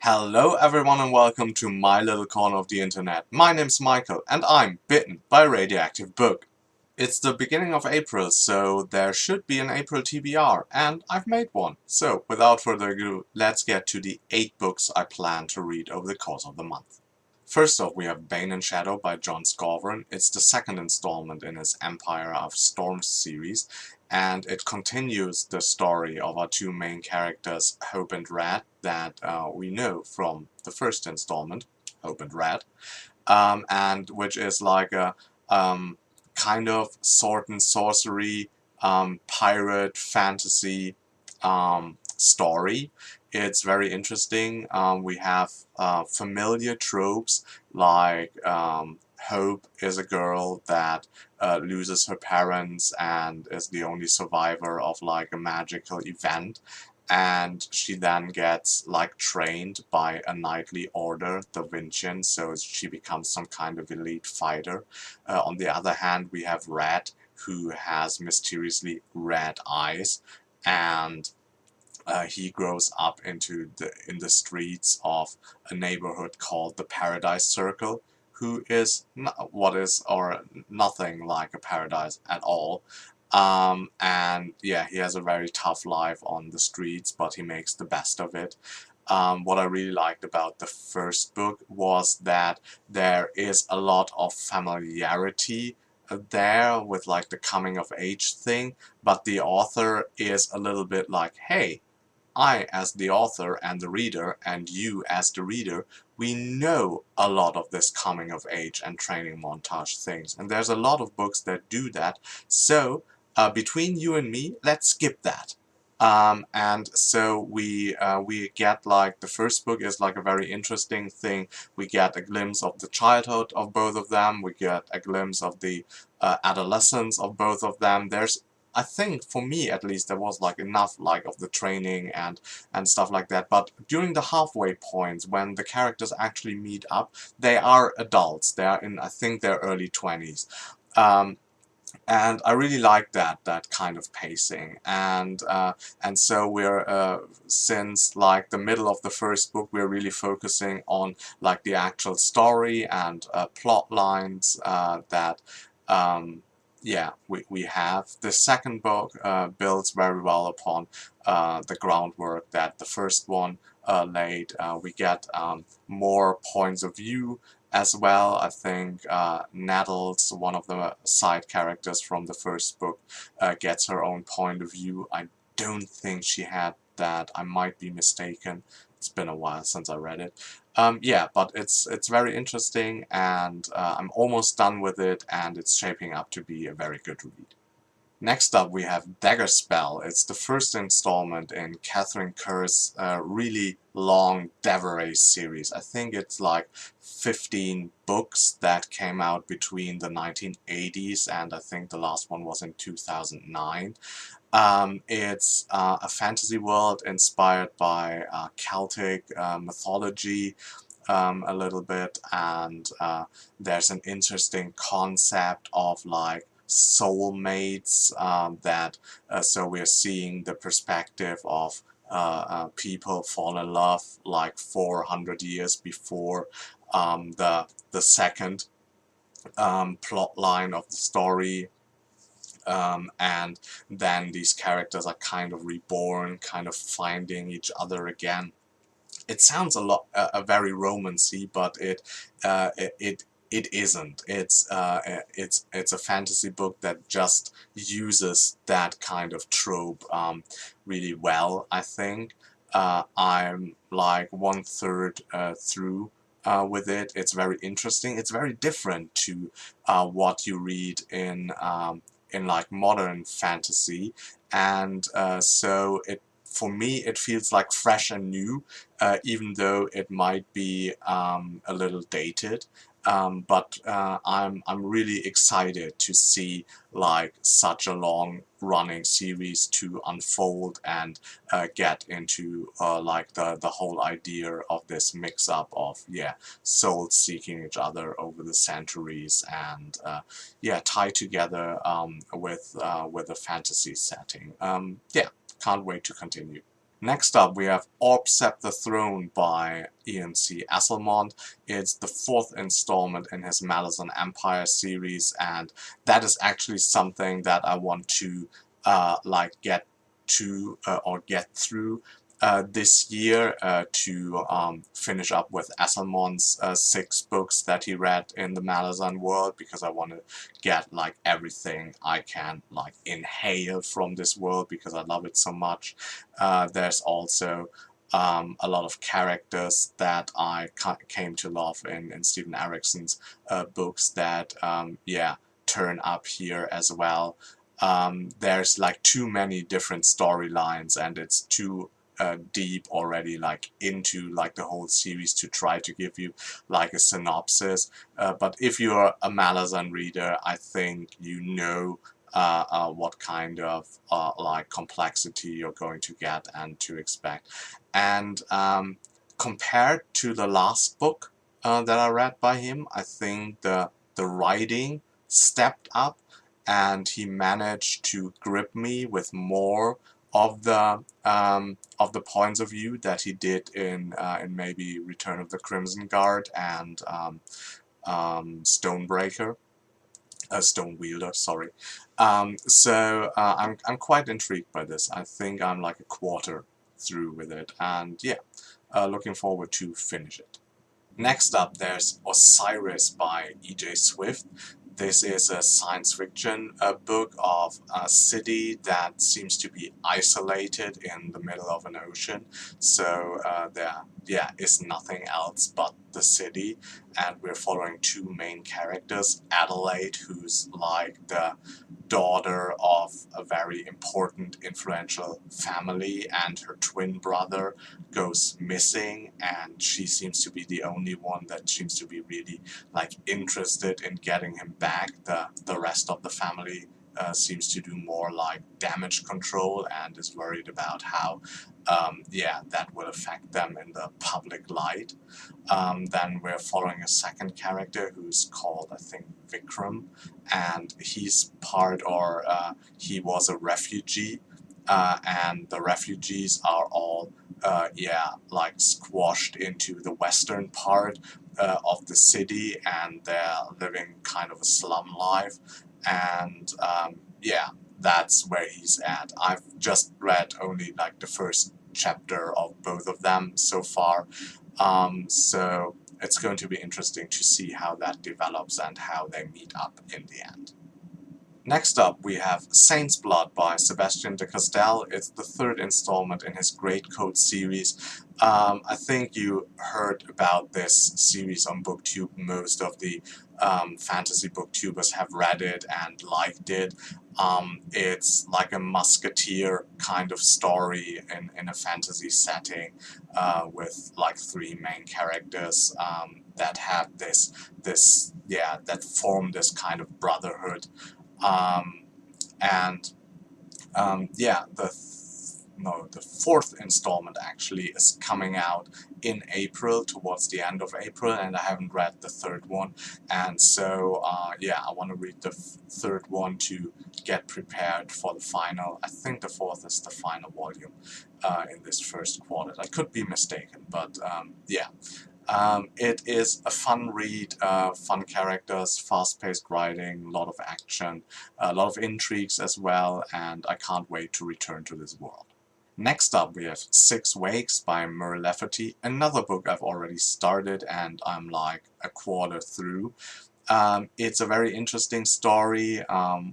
Hello everyone and welcome to my little corner of the internet. My name's Michael and I'm bitten by a radioactive bug. It's the beginning of April, so there should be an April TBR, and I've made one. So without further ado, let's get to the 8 books I plan to read over the course of the month. First off, we have Bane and Shadow by John Scoverin. It's the second installment in his Empire of Storms series, and it continues the story of our two main characters, Hope and Red, that we know from the first installment, Hope and Red, and which is like a kind of sword and sorcery, pirate fantasy story. It's very interesting. We have familiar tropes like Hope is a girl that loses her parents and is the only survivor of like a magical event, and she then gets like trained by a knightly order, the Vincian, so she becomes some kind of elite fighter. On the other hand, we have Red, who has mysteriously red eyes, and he grows up in the streets of a neighborhood called the Paradise Circle, who is what is or nothing like a paradise at all. And yeah, he has a very tough life on the streets, but he makes the best of it. What I really liked about the first book was that there is a lot of familiarity there with like the coming of age thing, but the author is a little bit like, hey, I as the author and the reader and you as the reader, we know a lot of this coming of age and training montage things, and there's a lot of books that do that, so between you and me, let's skip that. And so we get like the first book is like a very interesting thing. We get a glimpse of the childhood of both of them. We get a glimpse of the adolescence of both of them. There's, I think, for me at least, there was like enough like of the training and stuff like that. But during the halfway points, when the characters actually meet up, they are adults. They are in, I think, their early 20s. And I really like that kind of pacing, and so we're since like the middle of the first book, we're really focusing on like the actual story and plot lines that yeah, we have. The second book builds very well upon the groundwork that the first one laid. We get more points of view as well. I think Nettles, one of the side characters from the first book, gets her own point of view. I don't think she had that. I might be mistaken. It's been a while since I read it. Yeah, but it's very interesting, and I'm almost done with it, and it's shaping up to be a very good read. Next up, we have Beggar Spell. It's the first installment in Catherine Kerr's really long Deveray series. I think it's like 15 books that came out between the 1980s, and I think the last one was in 2009. It's a fantasy world inspired by Celtic mythology a little bit, and there's an interesting concept of like soulmates that so we're seeing the perspective of people fall in love like 400 years before the second plot line of the story, and then these characters are kind of reborn, kind of finding each other again. It sounds a lot very romancy, but it isn't. It's a fantasy book that just uses that kind of trope really well, I think. I'm like 1/3 through with it. It's very interesting. It's very different to what you read in like modern fantasy, and so it, for me, it feels like fresh and new, even though it might be a little dated. But I'm really excited to see like such a long running series to unfold and get into like the whole idea of this mix up of, yeah, souls seeking each other over the centuries, and yeah, tied together with a fantasy setting. Yeah, can't wait to continue. Next up, we have Orb Scepter Throne by Ian C. Asselmont. It's the 4th installment in his Malazan Empire series, and that is actually something that I want to get to or get through this year to finish up with Asselmont's 6 books that he read in the Malazan world, because I want to get like everything I can like inhale from this world because I love it so much. There's also a lot of characters that I came to love in Stephen Erickson's books that yeah, turn up here as well. There's like too many different storylines, and it's too deep already like into like the whole series to try to give you like a synopsis. But if you're a Malazan reader, I think you know what kind of like complexity you're going to get and to expect. And compared to the last book that I read by him, I think the writing stepped up, and he managed to grip me with more of the points of view that he did in maybe Return of the Crimson Guard and Stonebreaker. Stonewielder, sorry. So I'm quite intrigued by this. I think I'm like a quarter through with it, and yeah, looking forward to finish it. Next up, there's Osiris by E.J. Swift. This is a science fiction book of a city that seems to be isolated in the middle of an ocean. So there, yeah, is nothing else but the city, and we're following 2 main characters. Adelaide, who's like the daughter of a very important, influential family, and her twin brother goes missing, and she seems to be the only one that seems to be really like interested in getting him back. The rest of the family seems to do more like damage control and is worried about how yeah, that will affect them in the public light. Then we're following a second character who's called, I think, Vikram, and he's part, or he was a refugee, and the refugees are all yeah, like squashed into the western part of the city, and they're living kind of a slum life, and yeah, that's where he's at. I've just read only like the first chapter of both of them so far, so it's going to be interesting to see how that develops and how they meet up in the end. Next up, we have Saint's Blood by Sebastian de Castell. It's the 3rd installment in his Greatcoat series. I think you heard about this series on BookTube. Most of the fantasy booktubers have read it and liked it. It's like a musketeer kind of story in a fantasy setting with like 3 main characters that have this yeah, that form this kind of brotherhood. And yeah, the 4th installment actually is coming out in April, towards the end of April, and I haven't read the 3rd one, and so yeah, I want to read the 3rd one to get prepared for the final. I think the 4th is the final volume in this first quarter. I could be mistaken, but yeah. It is a fun read, fun characters, fast-paced writing, a lot of action, a lot of intrigues as well, and I can't wait to return to this world. Next up, we have Six Wakes by Mur Lafferty, another book I've already started and I'm like a quarter through. It's a very interesting story.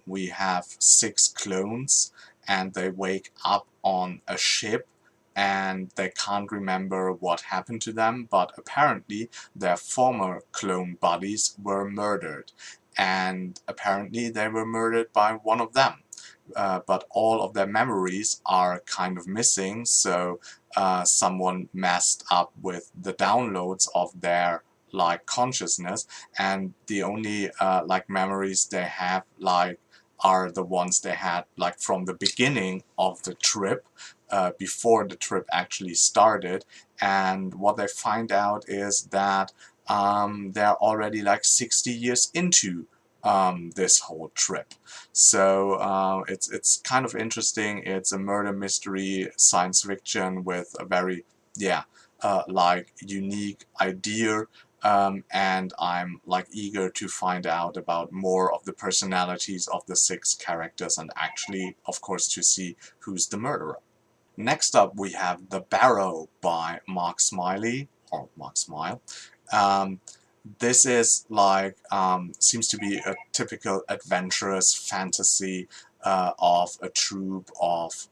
We have 6 clones, and they wake up on a ship, and they can't remember what happened to them, but apparently their former clone buddies were murdered, and apparently they were murdered by one of them. But all of their memories are kind of missing, so someone messed up with the downloads of their like consciousness, and the only like memories they have like are the ones they had like from the beginning of the trip, before the trip actually started. And what they find out is that they're already like 60 years into this whole trip. So it's kind of interesting. It's a murder mystery science fiction with a very like unique idea. And I'm like eager to find out about more of the personalities of the 6 characters and actually, of course, to see who's the murderer. Next up, we have The Barrow by Mark Smiley, or Mark Smile. Um, this is like, seems to be a typical adventurous fantasy of a troupe of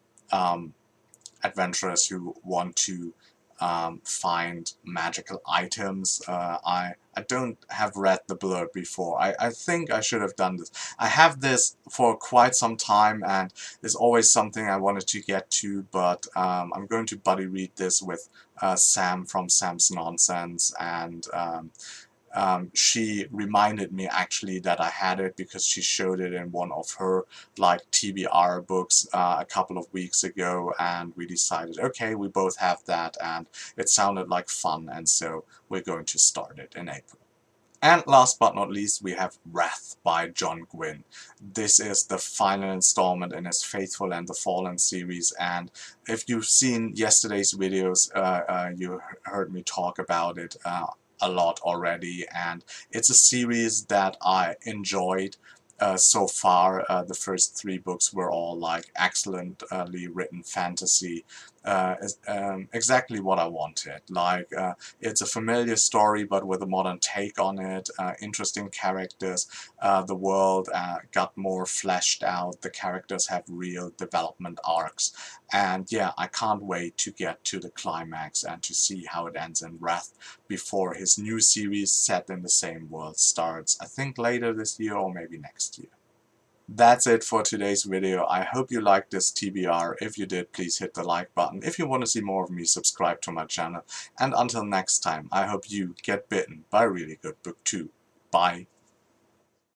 adventurers who want to find magical items. I don't have read the blurb before. I think I should have done this. I have this for quite some time and there's always something I wanted to get to, but I'm going to buddy read this with Sam from Sam's Nonsense, and she reminded me actually that I had it because she showed it in one of her like TBR books a couple of weeks ago, and we decided, okay, we both have that and it sounded like fun, and so we're going to start it in April. And last but not least, we have Wrath by John Gwynne. This is the final installment in his Faithful and the Fallen series, and if you've seen yesterday's videos, you heard me talk about it a lot already, and it's a series that I enjoyed so far. The first 3 books were all like excellently written fantasy, exactly what I wanted. Like it's a familiar story but with a modern take on it, interesting characters, the world got more fleshed out, the characters have real development arcs, and yeah, I can't wait to get to the climax and to see how it ends in Wrath before his new series set in the same world starts, I think later this year or maybe next year. That's it for today's video. I hope you liked this TBR. If you did, please hit the like button. If you want to see more of me, subscribe to my channel. And until next time, I hope you get bitten by a really good book too. Bye.